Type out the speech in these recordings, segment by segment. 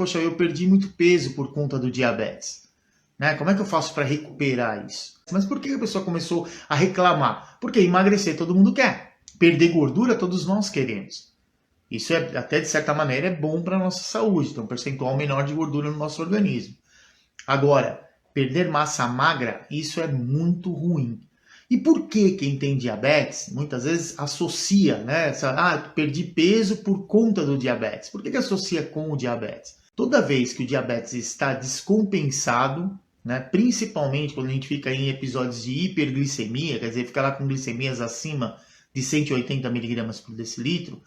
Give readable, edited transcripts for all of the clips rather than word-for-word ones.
poxa, eu perdi muito peso por conta do diabetes. Né? Como é que eu faço para recuperar isso? Mas por que a pessoa começou a reclamar? Porque emagrecer todo mundo quer. Perder gordura todos nós queremos. Isso é, até de certa maneira é bom para a nossa saúde. Tem um percentual menor de gordura no nosso organismo. Agora, perder massa magra, isso é muito ruim. E por que quem tem diabetes, muitas vezes associa, né? Perdi peso por conta do diabetes. Por que associa com o diabetes? Toda vez que o diabetes está descompensado, né, principalmente quando a gente fica em episódios de hiperglicemia, quer dizer, fica lá com glicemias acima de 180 miligramas por decilitro,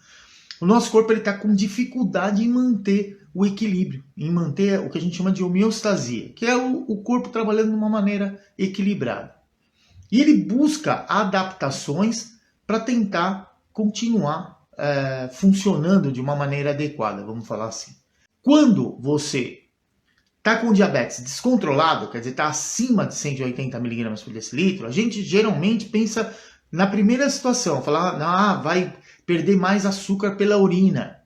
o nosso corpo está com dificuldade em manter o equilíbrio, em manter o que a gente chama de homeostasia, que é o corpo trabalhando de uma maneira equilibrada. E ele busca adaptações para tentar continuar funcionando de uma maneira adequada, vamos falar assim. Quando você está com diabetes descontrolado, quer dizer, está acima de 180 miligramas por decilitro, a gente geralmente pensa na primeira situação, falar, vai perder mais açúcar pela urina.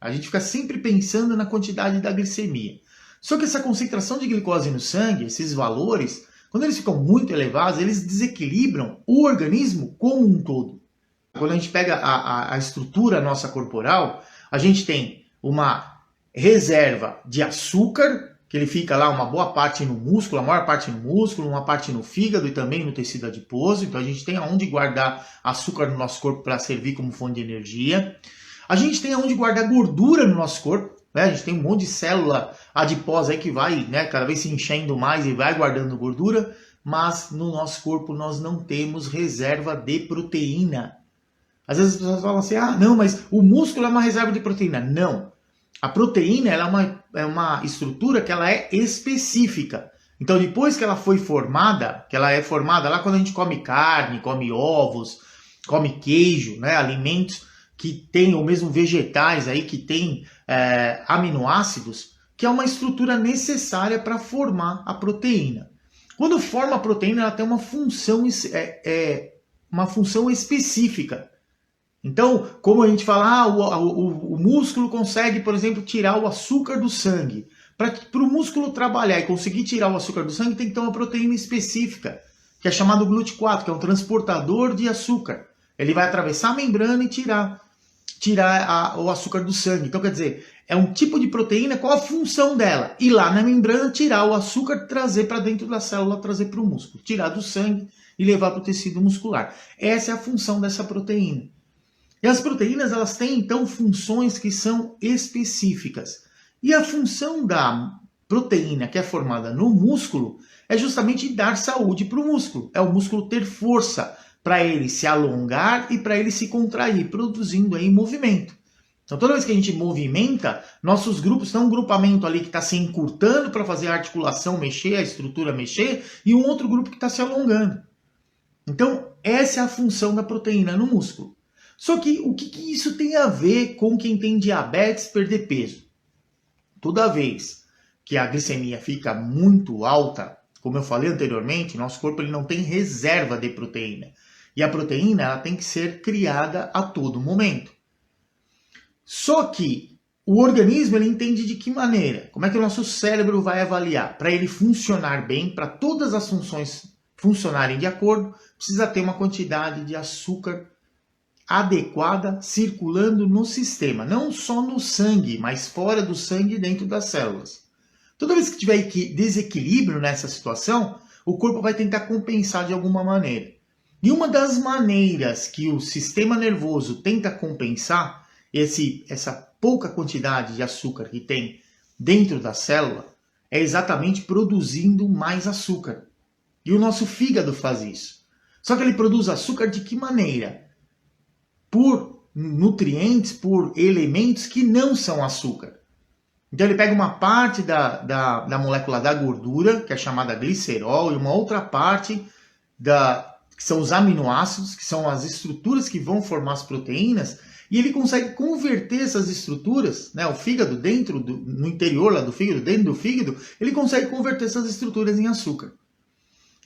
A gente fica sempre pensando na quantidade da glicemia. Só que essa concentração de glicose no sangue, esses valores, quando eles ficam muito elevados, eles desequilibram o organismo como um todo. Quando a gente pega a estrutura nossa corporal, a gente tem uma reserva de açúcar, que ele fica lá uma boa parte no músculo, a maior parte no músculo, uma parte no fígado e também no tecido adiposo. Então a gente tem aonde guardar açúcar no nosso corpo para servir como fonte de energia. A gente tem aonde guardar gordura no nosso corpo, né? A gente tem um monte de célula adiposa aí que vai, né, cada vez se enchendo mais e vai guardando gordura, mas no nosso corpo nós não temos reserva de proteína. Às vezes as pessoas falam assim, não, mas o músculo é uma reserva de proteína. Não. A proteína ela é uma estrutura que ela é específica. Então, depois que ela foi formada, que ela é formada lá quando a gente come carne, come ovos, come queijo, né, alimentos que tem, ou mesmo vegetais aí que tem aminoácidos, que é uma estrutura necessária para formar a proteína. Quando forma a proteína, ela tem uma função específica. Então, como a gente fala, o músculo consegue, por exemplo, tirar o açúcar do sangue. Para o músculo trabalhar e conseguir tirar o açúcar do sangue, tem que ter uma proteína específica, que é chamado GLUT4, que é um transportador de açúcar. Ele vai atravessar a membrana e tirar o açúcar do sangue. Então, quer dizer, é um tipo de proteína, qual a função dela? Ir lá na membrana, tirar o açúcar, trazer para dentro da célula, trazer para o músculo. Tirar do sangue e levar para o tecido muscular. Essa é a função dessa proteína. E as proteínas, elas têm, então, funções que são específicas. E a função da proteína que é formada no músculo é justamente dar saúde para o músculo. É o músculo ter força para ele se alongar e para ele se contrair, produzindo aí movimento. Então, toda vez que a gente movimenta, nossos grupos, tem um grupamento ali que está se encurtando para fazer a articulação mexer, a estrutura mexer, e um outro grupo que está se alongando. Então, essa é a função da proteína no músculo. Só que o que isso tem a ver com quem tem diabetes perder peso? Toda vez que a glicemia fica muito alta, como eu falei anteriormente, nosso corpo ele não tem reserva de proteína. E a proteína ela tem que ser criada a todo momento. Só que o organismo ele entende de que maneira? Como é que o nosso cérebro vai avaliar? Para ele funcionar bem, para todas as funções funcionarem de acordo, precisa ter uma quantidade de açúcar adequada circulando no sistema, não só no sangue, mas fora do sangue e dentro das células. Toda vez que tiver desequilíbrio nessa situação, o corpo vai tentar compensar de alguma maneira. E uma das maneiras que o sistema nervoso tenta compensar essa pouca quantidade de açúcar que tem dentro da célula é exatamente produzindo mais açúcar. E o nosso fígado faz isso. Só que ele produz açúcar de que maneira? Por nutrientes, por elementos que não são açúcar. Então ele pega uma parte da molécula da gordura, que é chamada glicerol, e uma outra parte que são os aminoácidos, que são as estruturas que vão formar as proteínas, e ele consegue converter essas estruturas, né, o fígado no interior lá do fígado, dentro do fígado, ele consegue converter essas estruturas em açúcar.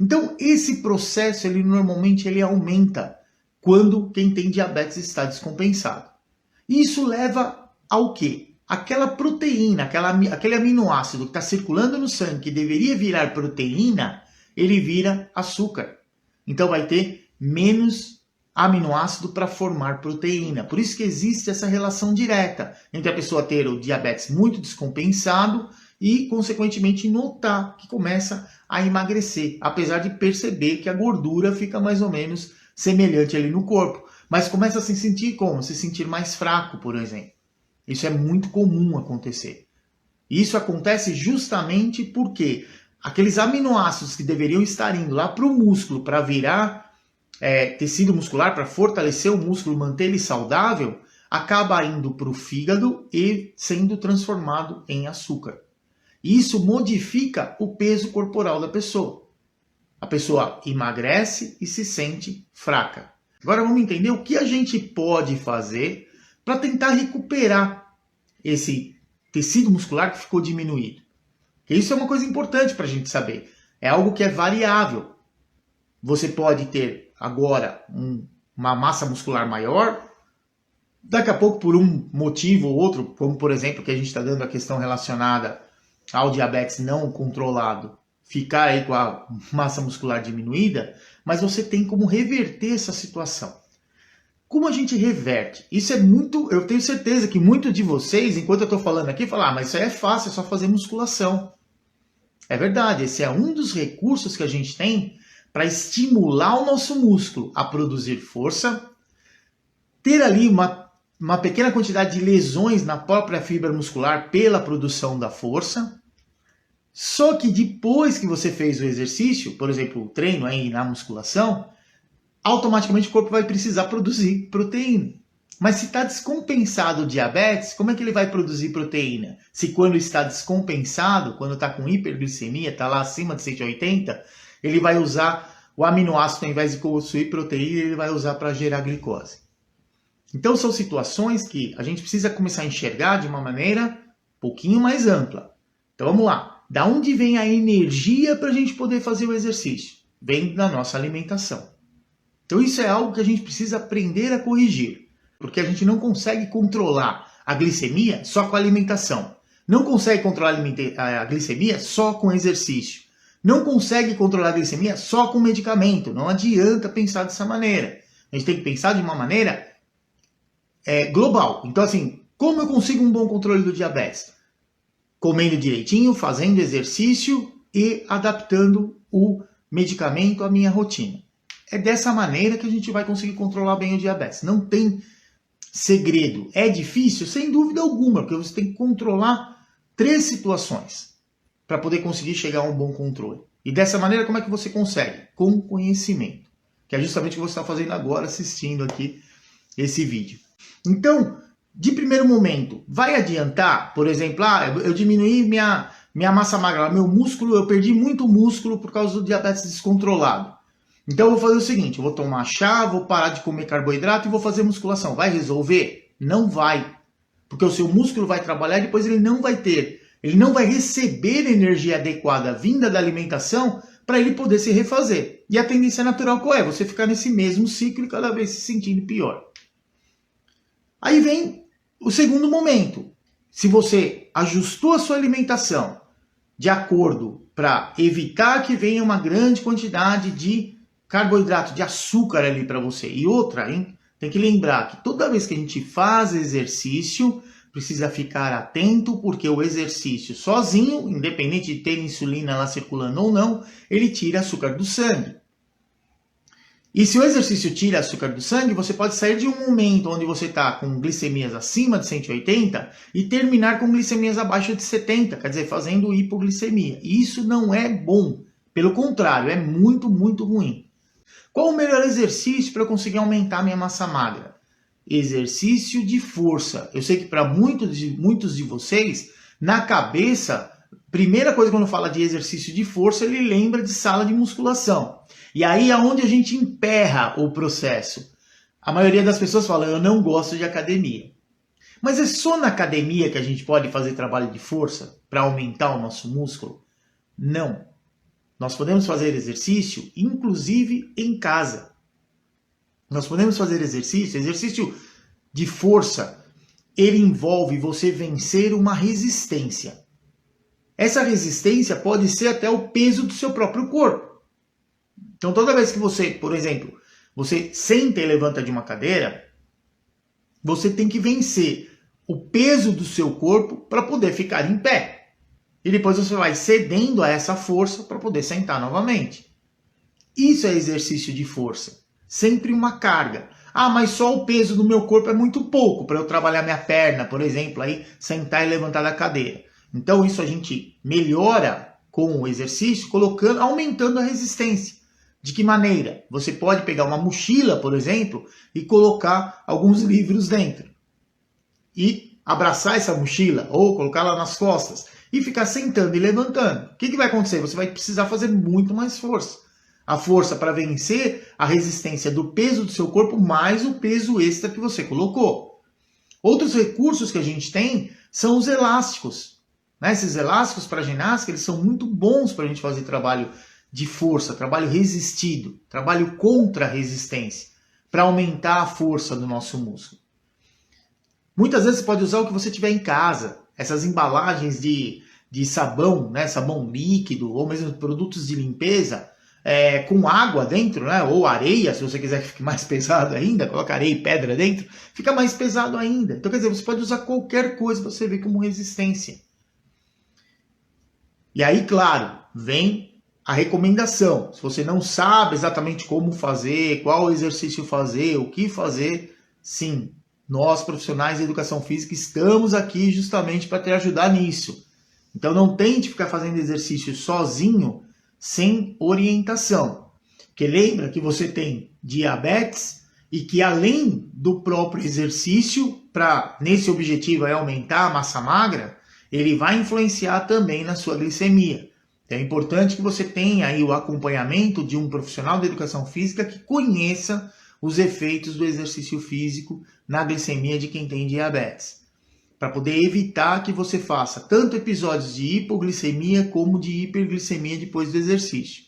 Então esse processo, normalmente ele aumenta quando quem tem diabetes está descompensado. E isso leva ao quê? aquela proteína, aquele aminoácido que está circulando no sangue, que deveria virar proteína, ele vira açúcar. Então vai ter menos aminoácido para formar proteína. Por isso que existe essa relação direta entre a pessoa ter o diabetes muito descompensado e, consequentemente, notar que começa a emagrecer, apesar de perceber que a gordura fica mais ou menos semelhante ali no corpo. Mas começa a se sentir como? Se sentir mais fraco, por exemplo. Isso é muito comum acontecer. Isso acontece justamente porque aqueles aminoácidos que deveriam estar indo lá para o músculo para virar tecido muscular, para fortalecer o músculo, manter ele saudável, acaba indo para o fígado e sendo transformado em açúcar. Isso modifica o peso corporal da pessoa. A pessoa emagrece e se sente fraca. Agora vamos entender o que a gente pode fazer para tentar recuperar esse tecido muscular que ficou diminuído. Isso é uma coisa importante para a gente saber. É algo que é variável. Você pode ter agora uma massa muscular maior, daqui a pouco por um motivo ou outro, como por exemplo que a gente está dando a questão relacionada ao diabetes não controlado, ficar aí com a massa muscular diminuída, mas você tem como reverter essa situação. Como a gente reverte? Isso é muito, eu tenho certeza que muitos de vocês, enquanto eu estou falando aqui, falam, mas isso aí é fácil, é só fazer musculação. É verdade, esse é um dos recursos que a gente tem para estimular o nosso músculo a produzir força, ter ali uma pequena quantidade de lesões na própria fibra muscular pela produção da força. Só que depois que você fez o exercício, por exemplo, o treino aí na musculação, automaticamente o corpo vai precisar produzir proteína. Mas se está descompensado o diabetes, como é que ele vai produzir proteína? Se quando está descompensado, quando está com hiperglicemia, está lá acima de 180, ele vai usar o aminoácido, ao invés de possuir proteína, ele vai usar para gerar glicose. Então são situações que a gente precisa começar a enxergar de uma maneira um pouquinho mais ampla. Então vamos lá. Da onde vem a energia para a gente poder fazer o exercício? Vem da nossa alimentação. Então isso é algo que a gente precisa aprender a corrigir. Porque a gente não consegue controlar a glicemia só com a alimentação. Não consegue controlar a glicemia só com exercício. Não consegue controlar a glicemia só com medicamento. Não adianta pensar dessa maneira. A gente tem que pensar de uma maneira global. Então assim, como eu consigo um bom controle do diabetes? Comendo direitinho, fazendo exercício e adaptando o medicamento à minha rotina. É dessa maneira que a gente vai conseguir controlar bem o diabetes. Não tem segredo. É difícil? Sem dúvida alguma, porque você tem que controlar 3 situações para poder conseguir chegar a um bom controle. E dessa maneira, como é que você consegue? Com conhecimento, que é justamente o que você está fazendo agora, assistindo aqui esse vídeo. Então, de primeiro momento, vai adiantar, por exemplo, eu diminuí minha massa magra, meu músculo, eu perdi muito músculo por causa do diabetes descontrolado. Então eu vou fazer o seguinte, eu vou tomar chá, vou parar de comer carboidrato e vou fazer musculação. Vai resolver? Não vai. Porque o seu músculo vai trabalhar e depois ele não vai receber energia adequada vinda da alimentação para ele poder se refazer. E a tendência natural qual é? Você ficar nesse mesmo ciclo e cada vez se sentindo pior. Aí vem o segundo momento. Se você ajustou a sua alimentação de acordo para evitar que venha uma grande quantidade de carboidrato, de açúcar ali para você. E outra, hein? Tem que lembrar que toda vez que a gente faz exercício, precisa ficar atento, porque o exercício sozinho, independente de ter insulina lá circulando ou não, ele tira açúcar do sangue. E se o exercício tira açúcar do sangue, você pode sair de um momento onde você está com glicemias acima de 180 e terminar com glicemias abaixo de 70, quer dizer, fazendo hipoglicemia. E isso não é bom. Pelo contrário, é muito, muito ruim. Qual o melhor exercício para eu conseguir aumentar minha massa magra? Exercício de força. Eu sei que para muitos de vocês, na cabeça, primeira coisa quando fala de exercício de força, ele lembra de sala de musculação. E aí é onde a gente emperra o processo. A maioria das pessoas fala, eu não gosto de academia. Mas é só na academia que a gente pode fazer trabalho de força para aumentar o nosso músculo? Não. Nós podemos fazer exercício, inclusive em casa. Nós podemos fazer exercício de força, ele envolve você vencer uma resistência. Essa resistência pode ser até o peso do seu próprio corpo. Então toda vez que você, por exemplo, você senta e levanta de uma cadeira, você tem que vencer o peso do seu corpo para poder ficar em pé. E depois você vai cedendo a essa força para poder sentar novamente. Isso é exercício de força. Sempre uma carga. Ah, mas só o peso do meu corpo é muito pouco para eu trabalhar minha perna, por exemplo, aí sentar e levantar da cadeira. Então isso a gente melhora com o exercício, aumentando a resistência. De que maneira? Você pode pegar uma mochila, por exemplo, e colocar alguns livros dentro. E abraçar essa mochila, ou colocá-la nas costas, e ficar sentando e levantando. O que vai acontecer? Você vai precisar fazer muito mais força. A força para vencer a resistência do peso do seu corpo, mais o peso extra que você colocou. Outros recursos que a gente tem são os elásticos. Esses elásticos para ginástica, eles são muito bons para a gente fazer trabalho de força, trabalho resistido, trabalho contra a resistência, para aumentar a força do nosso músculo. Muitas vezes você pode usar o que você tiver em casa, essas embalagens de sabão, sabão líquido, ou mesmo produtos de limpeza, com água dentro, ou areia, se você quiser que fique mais pesado ainda, coloca areia e pedra dentro, fica mais pesado ainda. Então quer dizer, você pode usar qualquer coisa que você vê como resistência. E aí, claro, vem a recomendação. Se você não sabe exatamente como fazer, qual exercício fazer, o que fazer, sim, nós profissionais de educação física estamos aqui justamente para te ajudar nisso. Então não tente ficar fazendo exercício sozinho, sem orientação. Porque lembra que você tem diabetes e que além do próprio exercício, nesse objetivo é aumentar a massa magra, ele vai influenciar também na sua glicemia. É importante que você tenha aí o acompanhamento de um profissional de educação física que conheça os efeitos do exercício físico na glicemia de quem tem diabetes, para poder evitar que você faça tanto episódios de hipoglicemia como de hiperglicemia depois do exercício.